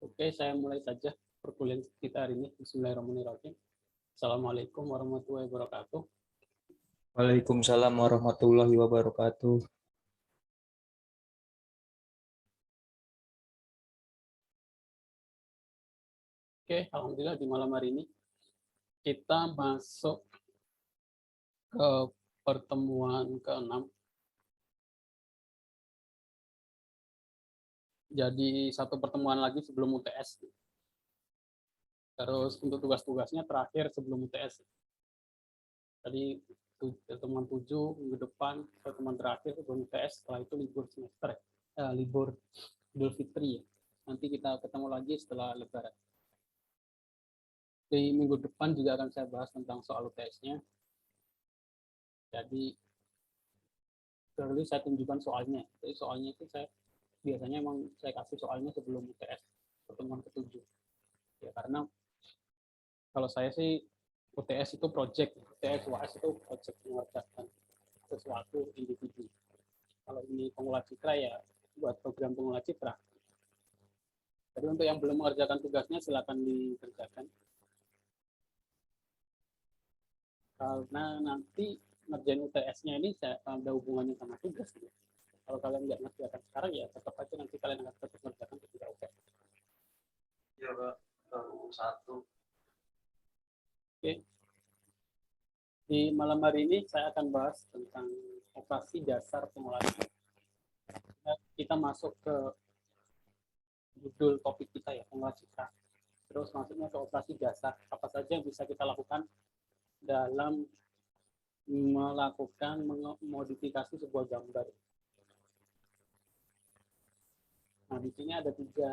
Oke, saya mulai saja perkuliahan kita hari ini. Bismillahirrahmanirrahim. Assalamualaikum warahmatullahi wabarakatuh. Waalaikumsalam warahmatullahi wabarakatuh. Oke, alhamdulillah di malam hari ini kita masuk ke pertemuan ke-6. Jadi satu pertemuan lagi sebelum UTS. Terus untuk tugas-tugasnya terakhir sebelum UTS. Tadi pertemuan 7 minggu depan, pertemuan terakhir sebelum UTS, setelah itu libur semester, libur Idul Fitri. Nanti kita ketemu lagi setelah Lebaran. Di minggu depan juga akan saya bahas tentang soal UTS-nya. Jadi saya tunjukkan soalnya. Jadi soalnya itu saya biasanya emang saya kasih soalnya sebelum UTS pertemuan ke-7. Ya karena kalau saya sih UTS itu project, UTS UAS itu project mengerjakan sesuatu individu. Kalau ini pengelola citra ya buat program pengelola citra. Jadi untuk yang belum mengerjakan tugasnya silakan dikerjakan. Karena nanti ngerjain UTS-nya ini ada hubungannya sama tugas. Gitu. Kalau kalian nggak ngerjakan sekarang ya tetap aja nanti kalian akan tetap ngerjakan ketika UTS. Ya, Pak. Baru satu. Oke. Di malam hari ini saya akan bahas tentang operasi dasar pengolahan. Kita masuk ke judul topik kita ya, pengolahan citra. Terus masuknya ke operasi dasar. Apa saja yang bisa kita lakukan dalam melakukan modifikasi sebuah gambar. Nah, di sini ada tiga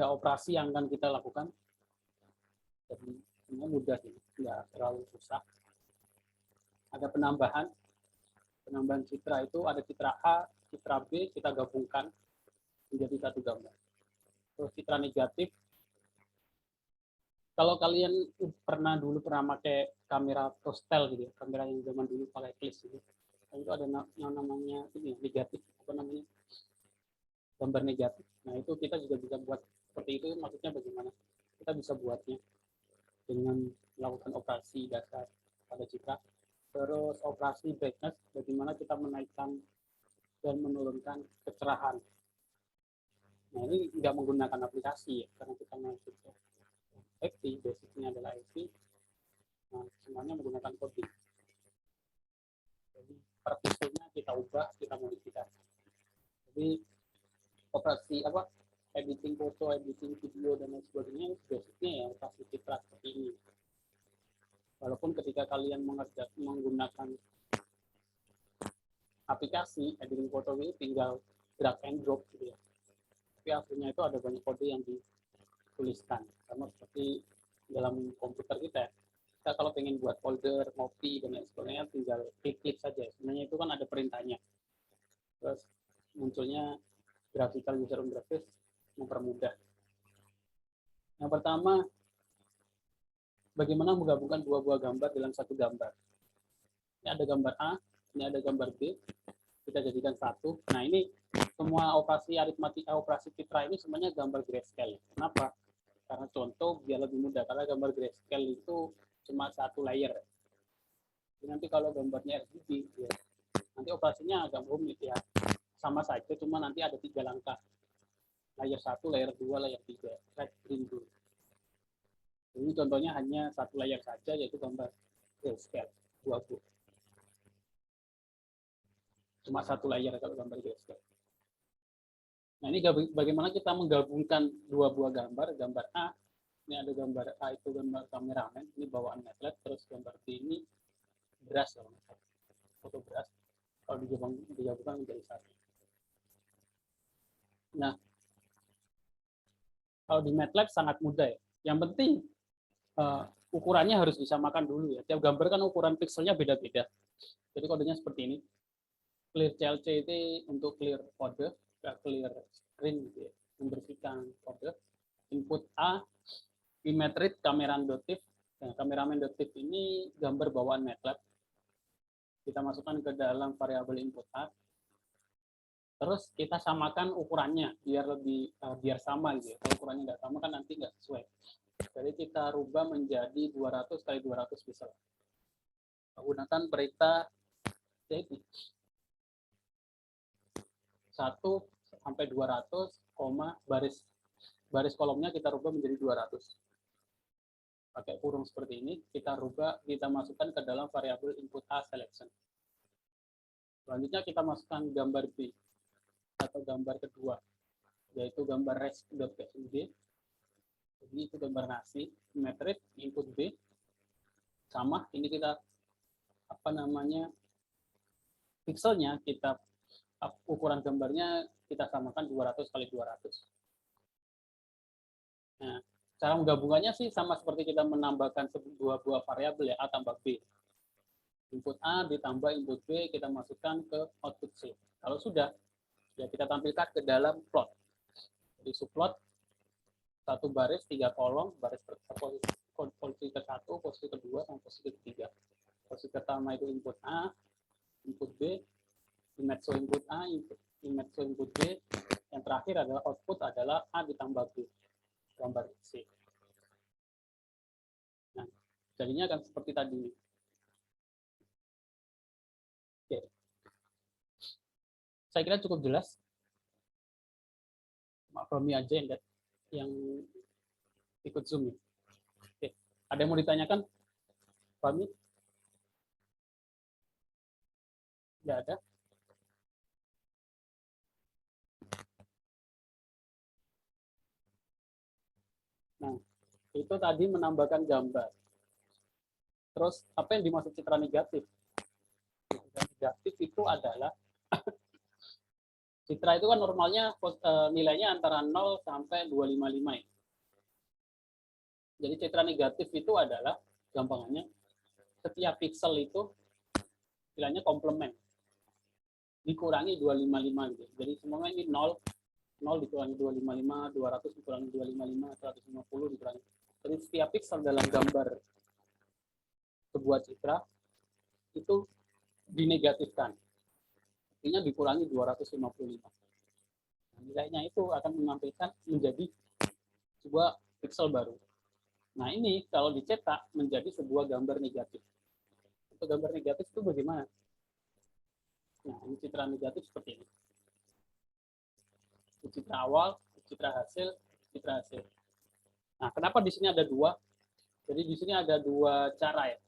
operasi yang akan kita lakukan. Jadi ini mudah sih, nggak terlalu susah. Ada penambahan citra itu ada citra A, citra B, kita gabungkan menjadi satu gambar. Terus citra negatif, kalau kalian pernah pakai kamera Tostel gitu ya, kamera yang zaman dulu pakai klis gitu, itu ada yang namanya ini negatif, apa namanya, gambar negatif. Nah itu kita juga bisa buat seperti itu. Maksudnya bagaimana kita bisa buatnya dengan melakukan operasi dasar pada citra. Terus operasi brightness, bagaimana kita menaikkan dan menurunkan kecerahan. Nah ini tidak menggunakan aplikasi ya, karena kita masuk ke FT, basicnya adalah FT. Nah semuanya menggunakan coding. Jadi per pixelnya kita ubah, kita modifikasi. Jadi operasi editing foto, editing video dan lain sebagainya basicnya ya operasi citra seperti ini. Walaupun ketika kalian menggunakan aplikasi editing foto ini tinggal drag and drop gitu ya. Tapi akhirnya itu ada banyak kode yang dituliskan. Sama seperti dalam komputer kita. Kita kalau pengen buat folder, copy dan lain sebagainya tinggal klik-klik saja. Sebenarnya itu kan ada perintahnya. Terus munculnya graphical user interface mempermudah. Yang pertama, bagaimana menggabungkan dua buah gambar dalam satu gambar. Ini ada gambar A, ini ada gambar B, kita jadikan satu. Nah ini semua operasi aritmatika, operasi citra ini semuanya gambar grayscale. Kenapa? Karena contoh biar lebih mudah, karena gambar grayscale itu cuma satu layer. Jadi nanti kalau gambarnya RGB, ya, nanti operasinya agak rumit ya. Sama saja, cuma nanti ada 3 langkah. Layer 1, layer 2, layer 3. Red, green, blue. Ini contohnya hanya satu layer saja, yaitu gambar grayscale 20. Cuma satu layer kalau gambar grayscale. Nah ini bagaimana kita menggabungkan dua buah gambar. Gambar A, ini ada gambar A itu gambar kameramen, ini bawaan MATLAB. Terus gambar B ini beras, foto beras. Kalau digabungkan menjadi satu. Nah, kalau di MATLAB sangat mudah ya. Yang penting ukurannya harus disamakan dulu ya. Tiap gambar kan ukuran pixelnya beda-beda. Jadi kodenya seperti ini. Clear CLC itu untuk clear kode, clear screen gitu ya, membersihkan kode. Input A, iMatrix cameraman.tif. Nah, cameraman.tif ini gambar bawaan MATLAB. Kita masukkan ke dalam variabel input A. Terus kita samakan ukurannya biar sama gitu ya. Kalau ukurannya nggak sama kan nanti nggak sesuai. Jadi kita rubah menjadi 200 kali 200 pixel. Menggunakan perintah jadi 1 sampai 200, baris kolomnya kita rubah menjadi 200. Pakai kurung seperti ini, kita masukkan ke dalam variabel input A selection. Selanjutnya kita masukkan gambar B atau gambar kedua, yaitu gambar res.psd. Jadi itu gambar nasi, metrik input B sama. Ini kita pixelnya kita ukuran gambarnya kita samakan 200 kali 200. Nah, cara menggabungannya sih sama seperti kita menambahkan sebuah buah variabel ya, A tambah B. Input A ditambah input B, kita masukkan ke output C. Kalau sudah, ya kita tampilkan ke dalam plot. Jadi subplot, 1 baris, 3 kolom, posisi ke-1, posisi kedua, dan posisi ketiga. Posisi pertama itu input A, input B, image show input A, image show input B, yang terakhir adalah output adalah A ditambah B, gambar C. Nah, jadinya akan seperti tadi. Oke. Saya kira cukup jelas. Mak Fahmi aja yang ikut Zoom. Oke. Ada yang mau ditanyakan? Fahmi? Tidak ada? Nah, itu tadi menambahkan gambar. Terus, apa yang dimaksud citra negatif? Citra negatif itu adalah citra itu kan normalnya nilainya antara 0 sampai 255 ya. Jadi citra negatif itu adalah gampangannya setiap pixel itu nilainya komplement dikurangi 255 gitu. Jadi semuanya ini 0 dikurangi 255, 200 dikurangi 255, 150 dikurangi. Jadi setiap pixel dalam gambar sebuah citra itu dinegatifkan. Artinya dikurangi 255. Nah, nilainya itu akan menampilkan menjadi sebuah pixel baru. Nah, ini kalau dicetak menjadi sebuah gambar negatif. Untuk gambar negatif itu bagaimana? Nah, ini citra negatif seperti ini. Citra awal, citra hasil, citra hasil. Nah, kenapa di sini ada dua? Jadi di sini ada dua cara ya.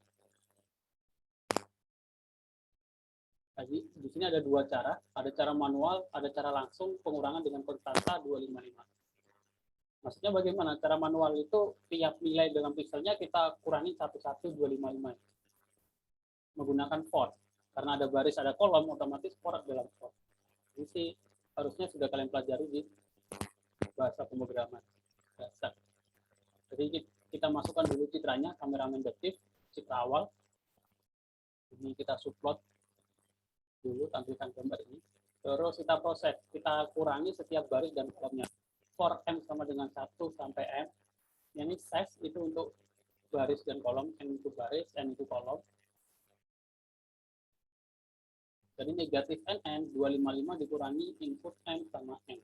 Jadi di sini ada dua cara, ada cara manual, ada cara langsung pengurangan dengan konstanta 255. Maksudnya bagaimana? Cara manual itu tiap nilai dalam pixelnya kita kurangi 11255 menggunakan for. Karena ada baris, ada kolom, otomatis for dalam for. Ini sih harusnya sudah kalian pelajari di bahasa pemrograman dasar. Jadi kita masukkan dulu citranya, kameramen detektif, citra awal. Ini kita subplot dulu, tampilkan gambar ini. Terus kita proses, kita kurangi setiap baris dan kolomnya. For M sama dengan 1 sampai M. Ini size itu untuk baris dan kolom, N itu baris, N itu kolom. Jadi negatif NN 255 dikurangi input M sama N.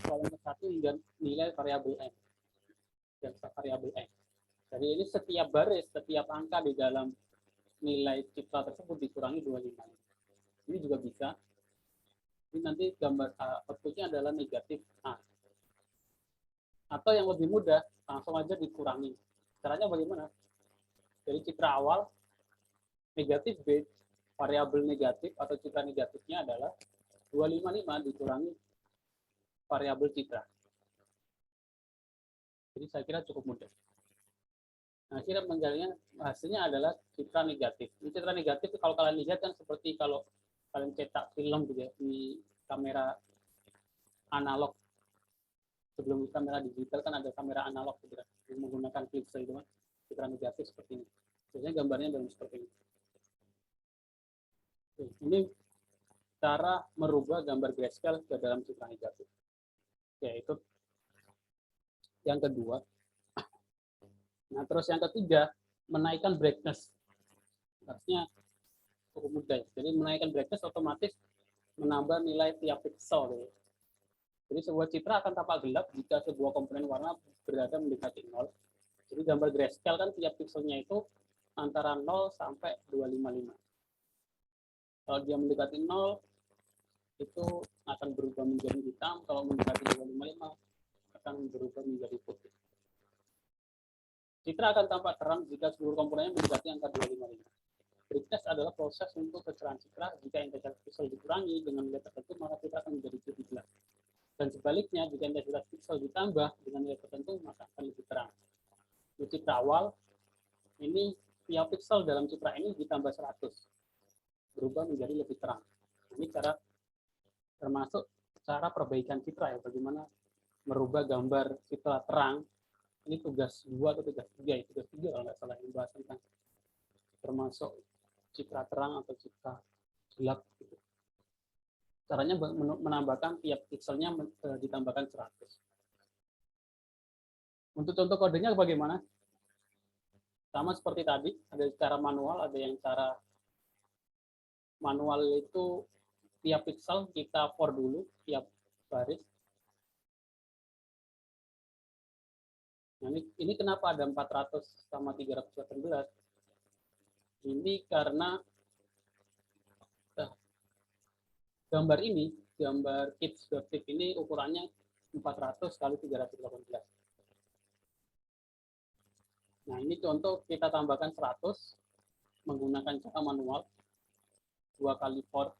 Kolom ke-1 hingga nilai variabel M. Dan variabel M. Jadi ini setiap baris, setiap angka di dalam nilai citra tersebut dikurangi 255. Ini juga bisa. Ini nanti gambar outputnya adalah negatif A. Atau yang lebih mudah, langsung aja dikurangi. Caranya bagaimana? Dari citra awal, negatif B, variabel negatif atau citra negatifnya adalah 255 dikurangi variabel citra. Jadi saya kira cukup mudah. Nah, kira menjadinya hasilnya adalah citra negatif. Ini citra negatif kalau kalian lihat kan seperti kalau kalian cetak film gitu ya, di kamera analog. Sebelum kamera digital kan ada kamera analog gitu kan, menggunakan pixel itu kan, citra negatif seperti ini. Biasanya gambarnya dalam seperti ini. Ini cara merubah gambar grayscale ke dalam citra negatif. Yaitu yang kedua. Nah, terus yang ketiga, menaikkan brightness. Harusnya cukup mudah. Jadi menaikkan brightness otomatis menambah nilai tiap pixel. Gitu. Jadi sebuah citra akan tampak gelap jika sebuah komponen warna berada mendekati 0. Jadi gambar grayscale kan tiap pixelnya itu antara 0 sampai 255. Kalau dia mendekati 0, itu akan berubah menjadi hitam. Kalau mendekati 255, akan berubah menjadi putih. Citra akan tampak terang jika seluruh komponennya mendekati angka 255. Brightness adalah proses untuk kecerahan citra. Jika intensitas pixel dikurangi dengan nilai tertentu, maka citra akan menjadi lebih gelap. Dan sebaliknya, jika intensitas pixel ditambah dengan nilai tertentu, maka akan lebih terang. Di citra awal, ini tiap pixel dalam citra ini ditambah 100, berubah menjadi lebih terang. Ini cara termasuk cara perbaikan citra ya, bagaimana merubah gambar citra terang. Ini tugas 2 atau tugas 3 ya, tugas 3 kalau nggak salah yang bahas tentang termasuk citra terang atau citra gelap. Gitu. Caranya menambahkan tiap pixelnya ditambahkan 100. Untuk contoh kodenya bagaimana? Sama seperti tadi, ada cara manual, ada yang cara manual itu tiap pixel kita for dulu, tiap baris. Nah, ini kenapa ada 400 sama 318? Ini karena gambar ini, gambar kids.tif ini ukurannya 400 kali 318. Nah, ini contoh kita tambahkan 100 menggunakan cara manual 2 kali for.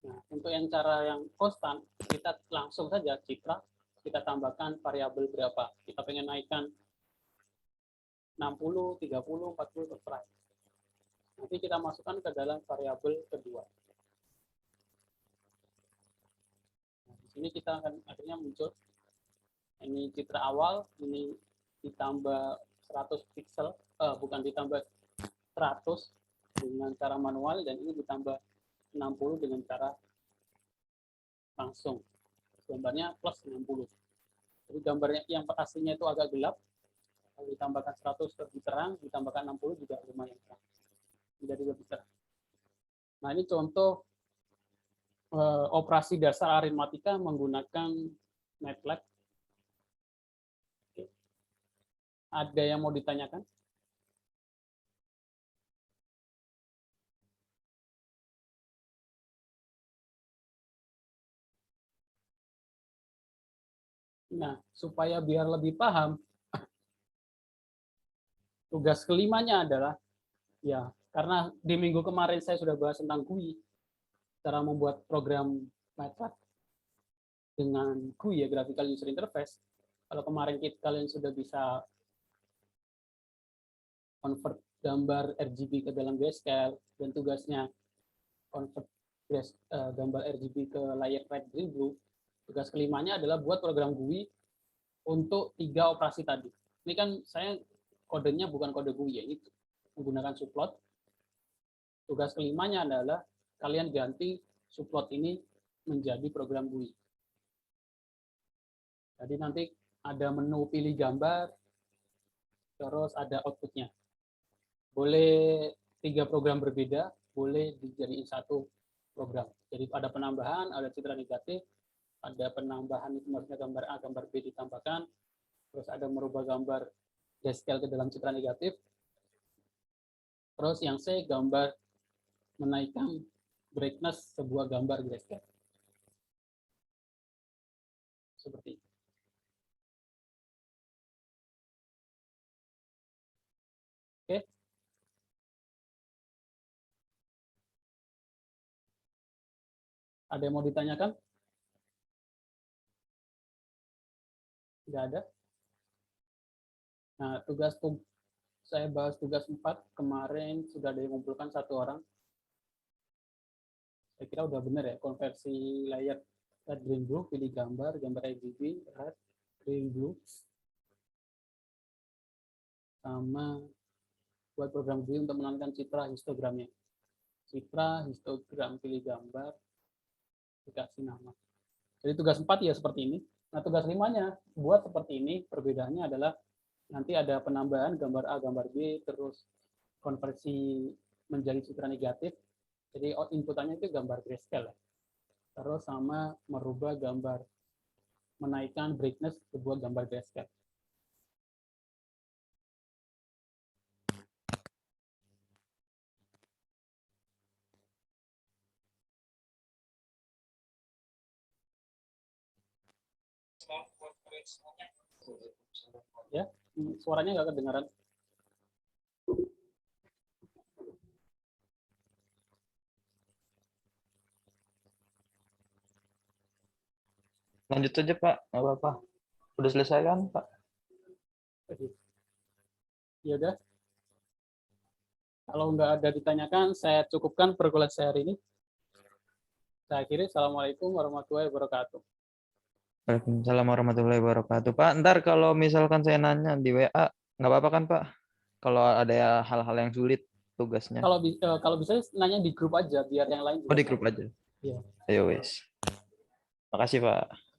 Nah, untuk yang cara yang konstan, kita langsung saja citra, kita tambahkan variabel berapa. Kita pengen naikkan 60, 30, 40, terserah. Nanti kita masukkan ke dalam variabel kedua. Nah, di sini kita akan akhirnya muncul ini citra awal, ini ditambah 100 pixel, bukan ditambah 100 dengan cara manual, dan ini ditambah 60 dengan cara langsung. Gambarnya plus 60. Jadi gambarnya yang aslinya itu agak gelap, kalau ditambahkan 100 lebih terang, ditambahkan 60 juga lumayan terang. Menjadi lebih terang. Nah, ini contoh operasi dasar aritmatika menggunakan MATLAB. Ada yang mau ditanyakan? Nah, supaya biar lebih paham, tugas kelimanya adalah, ya, karena di minggu kemarin saya sudah bahas tentang GUI, cara membuat program MATLAB dengan GUI, ya, Graphical User Interface. Kalau kemarin kalian sudah bisa convert gambar RGB ke dalam grayscale, dan tugasnya convert gambar RGB ke layer red, green, blue, tugas kelimanya adalah buat program GUI untuk 3 operasi tadi. Ini kan saya kodenya bukan kode GUI ya, ini menggunakan subplot. Tugas kelimanya adalah kalian ganti subplot ini menjadi program GUI. Jadi nanti ada menu pilih gambar, terus ada outputnya. Boleh 3 program berbeda, boleh dijadiin 1 program. Jadi ada penambahan, ada citra negatif, ada penambahan itu maksudnya gambar A, gambar B ditambahkan, terus ada merubah gambar grayscale ke dalam citra negatif, terus yang C, gambar menaikkan brightness sebuah gambar grayscale. Seperti itu. Oke. Ada yang mau ditanyakan? Tidak ada? Nah, saya bahas tugas 4 kemarin sudah dikumpulkan 1 orang. Saya kira udah benar ya, konversi layer red, green, blue, pilih gambar RGB, red, green, blue, sama buat program GUI untuk menanamkan citra histogramnya. Citra, histogram, pilih gambar, dikasih nama. Jadi tugas 4 ya seperti ini. Nah, tugas 5-nya buat seperti ini, perbedaannya adalah nanti ada penambahan gambar A, gambar B, terus konversi menjadi citra negatif. Jadi inputannya itu gambar grayscale ya. Terus sama merubah gambar, menaikkan brightness sebuah gambar grayscale. Ya, suaranya nggak kedengaran. Lanjut aja Pak, nggak apa-apa. Udah selesai kan Pak? Ya udah. Kalau nggak ada ditanyakan, saya cukupkan perkuliahan saya hari ini. Saya akhiri. Assalamualaikum warahmatullahi wabarakatuh. Waalaikumsalam warahmatullahi wabarakatuh. Pak, ntar kalau misalkan saya nanya di WA, nggak apa-apa kan Pak? Kalau ada hal-hal yang sulit tugasnya. Kalau bisa nanya di grup aja biar yang lain Oh, juga di tahu. grup aja. Iya. Ayo wes. Makasih Pak.